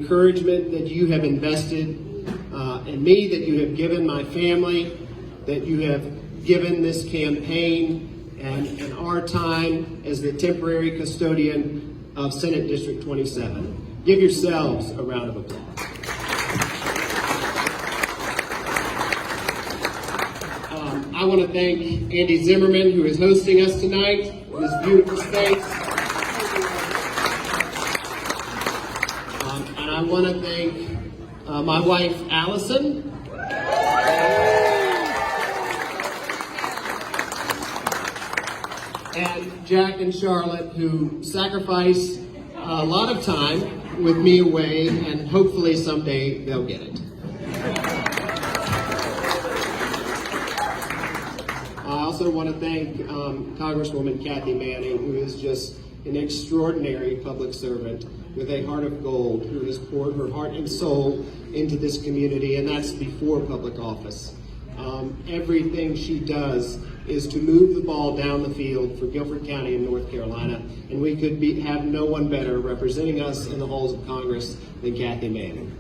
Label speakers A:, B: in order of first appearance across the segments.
A: encouragement that you have invested in me, that you have given my family, that you have given this campaign, and in our time as the temporary custodian of Senate District 27. Give yourselves a round of applause. I want to thank Andy Zimmerman, who is hosting us tonight in this beautiful space. And I want to thank my wife, Allison. And Jack and Charlotte, who sacrifice a lot of time with me away, and hopefully someday they'll get it. I also want to thank Congresswoman Kathy Manning, who is just an extraordinary public servant with a heart of gold, who has poured her heart and soul into this community, and that's before public office. Everything she does is to move the ball down the field for Guilford County in North Carolina, and we could have no one better representing us in the halls of Congress than Kathy Manning.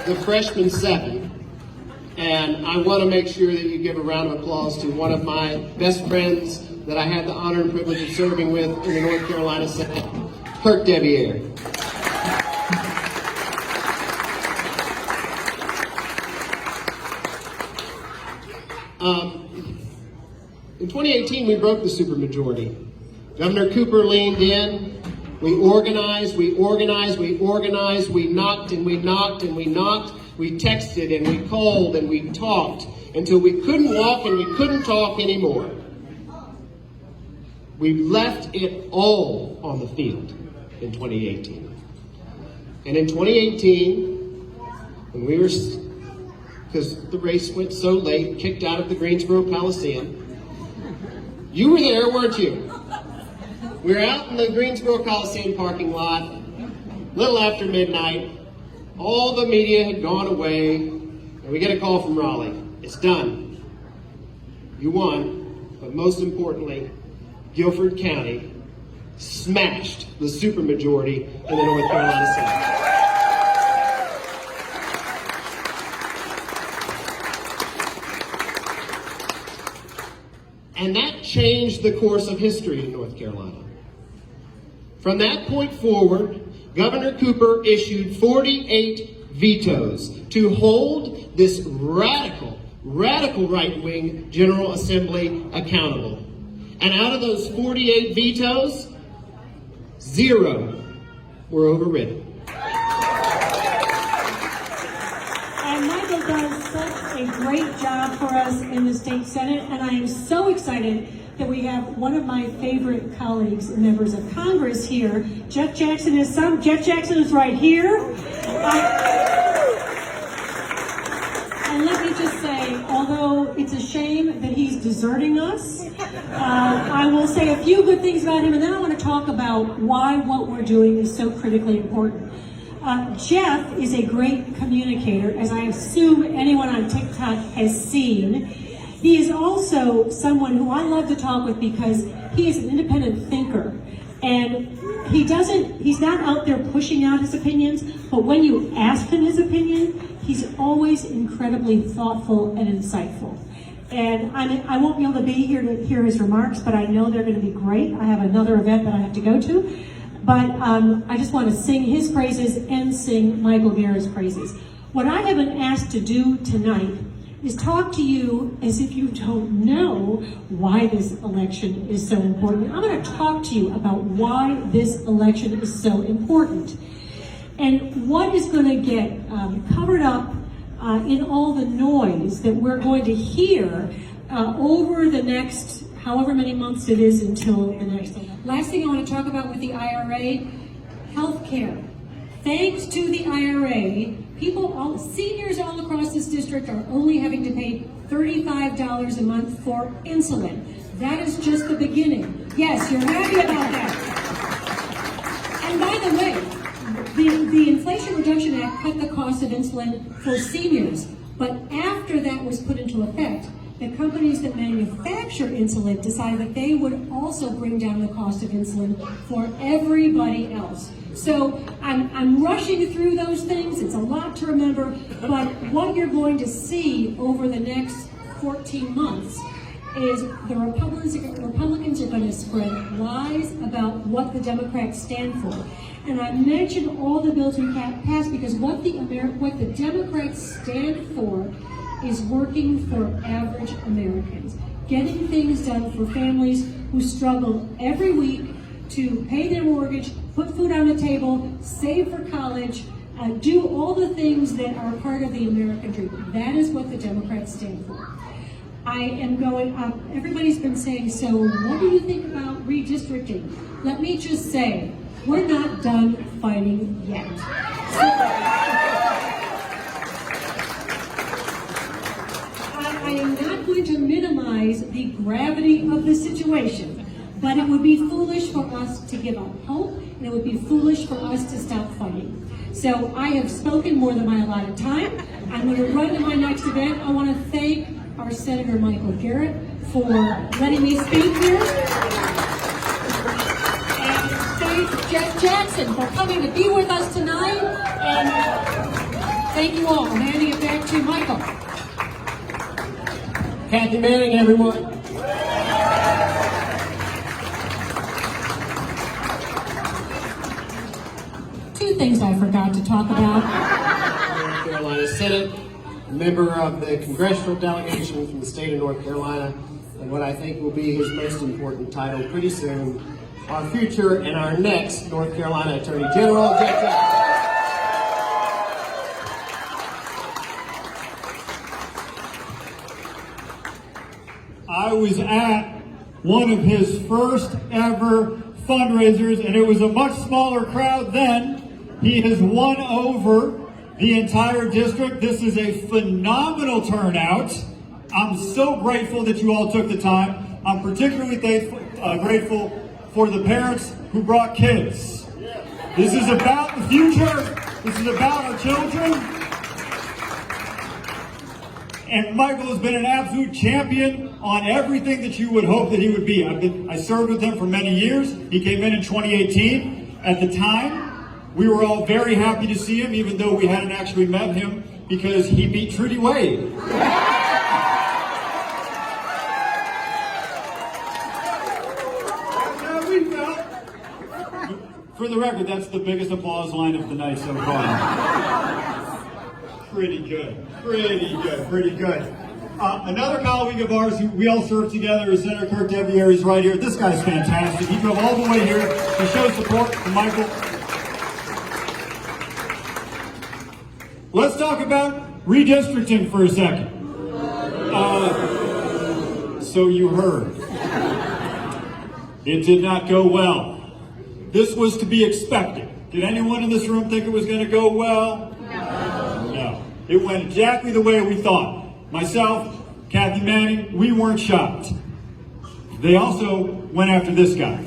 A: The freshman 7. And I want to make sure that you give a round of applause to one of my best friends that I had the honor and privilege of serving with in the North Carolina Senate, Kirk Deviere. In 2018, we broke the supermajority. Governor Cooper leaned in. We organized, we organized, we organized, we knocked and we knocked and we knocked. We texted and we called and we talked until we couldn't walk and we couldn't talk anymore. We left it all on the field in 2018. And in 2018, when we were, because the race went so late, kicked out of the Greensboro Coliseum, you were there, weren't you? We were out in the Greensboro Coliseum parking lot, a little after midnight. All the media had gone away, and we get a call from Raleigh. It's done. You won, but most importantly, Guilford County smashed the supermajority in the North Carolina Senate. And that changed the course of history in North Carolina. From that point forward, Governor Cooper issued 48 vetoes to hold this radical right-wing General Assembly accountable. And out of those 48 vetoes, 0 were overridden.
B: And Michael does such a great job for us in the state Senate, and I am so excited that we have one of my favorite colleagues and members of Congress here. Jeff Jackson is right here. And let me just say, although it's a shame that he's deserting us, I will say a few good things about him, and then I want to talk about why what we're doing is so critically important. Jeff is a great communicator, as I assume anyone on TikTok has seen. He is also someone who I love to talk with because he is an independent thinker. And he's not out there pushing out his opinions, but when you ask him his opinion, he's always incredibly thoughtful and insightful. And I won't be able to be here to hear his remarks, but I know they're going to be great. I have another event that I have to go to. But I just want to sing his praises and sing Michael Garrett's praises. What I have been asked to do tonight is talk to you as if you don't know why this election is so important. I'm going to talk to you about why this election is so important and what is going to get covered up in all the noise that we're going to hear over the next however many months it is until the next election. Last thing I want to talk about with the IRA, healthcare. Thanks to the IRA, seniors all across this district are only having to pay $35 a month for insulin. That is just the beginning. Yes, you're happy about that. And by the way, the Inflation Reduction Act cut the cost of insulin for seniors, but after that was put into effect, the companies that manufacture insulin decided that they would also bring down the cost of insulin for everybody else. So I'm rushing through those things. It's a lot to remember, but what you're going to see over the next 14 months is the Republicans are going to spread lies about what the Democrats stand for. And I mentioned all the bills we passed because what the Democrats stand for is working for average Americans, getting things done for families who struggle every week to pay their mortgage, put food on the table, save for college, do all the things that are part of the American dream. That is what the Democrats stand for. I am going up. Everybody's been saying, so what do you think about redistricting? Let me just say, we're not done fighting yet. I am not going to minimize the gravity of the situation, but it would be foolish for us to give up hope, and it would be foolish for us to stop fighting. So I have spoken more than my allotted time. I'm going to run to my next event. I want to thank our Senator Michael Garrett for letting me speak here. And thank Jeff Jackson for coming to be with us tonight. And thank you all. I'm handing it back to Michael.
A: Kathy Manning, everyone.
B: Two things I forgot to talk about.
A: North Carolina Senate, a member of the congressional delegation from the state of North Carolina, and what I think will be his most important title pretty soon, our future and our next North Carolina Attorney General, Jeff Jackson.
C: I was at one of his first ever fundraisers, and it was a much smaller crowd then. He has won over the entire district. This is a phenomenal turnout. I'm so grateful that you all took the time. I'm particularly grateful for the parents who brought kids. This is about the future. This is about our children. And Michael has been an absolute champion on everything that you would hope that he would be. I served with him for many years. He came in 2018. At the time, we were all very happy to see him, even though we hadn't actually met him, because he beat Trudy Wade. For the record, that's the biggest applause line of the night so far. Pretty good, pretty good, pretty good. Another colleague of ours who we all served together is Senator Kirk Devier. He's right here. This guy's fantastic. He drove all the way here to show support for Michael. Let's talk about redistricting for a second. So you heard. It did not go well. This was to be expected. Did anyone in this room think it was going to go well? No. It went exactly the way we thought. Myself, Kathy Manning, we weren't shocked. They also went after this guy.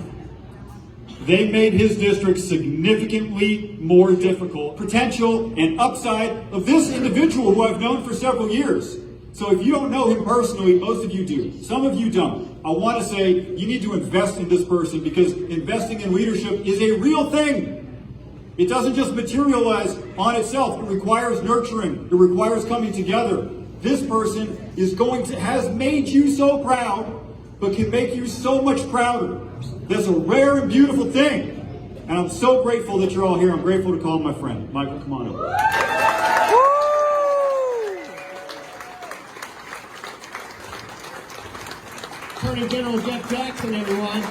C: They made his district significantly more difficult. Potential and upside of this individual who I've known for several years. So if you don't know him personally, most of you do. Some of you don't. I want to say you need to invest in this person, because investing in leadership is a real thing. It doesn't just materialize on itself. It requires nurturing. It requires coming together. This person has made you so proud, but can make you so much prouder. That's a rare and beautiful thing. And I'm so grateful that you're all here. I'm grateful to call my friend. Michael, come on over.
A: Attorney General Jeff Jackson, everyone.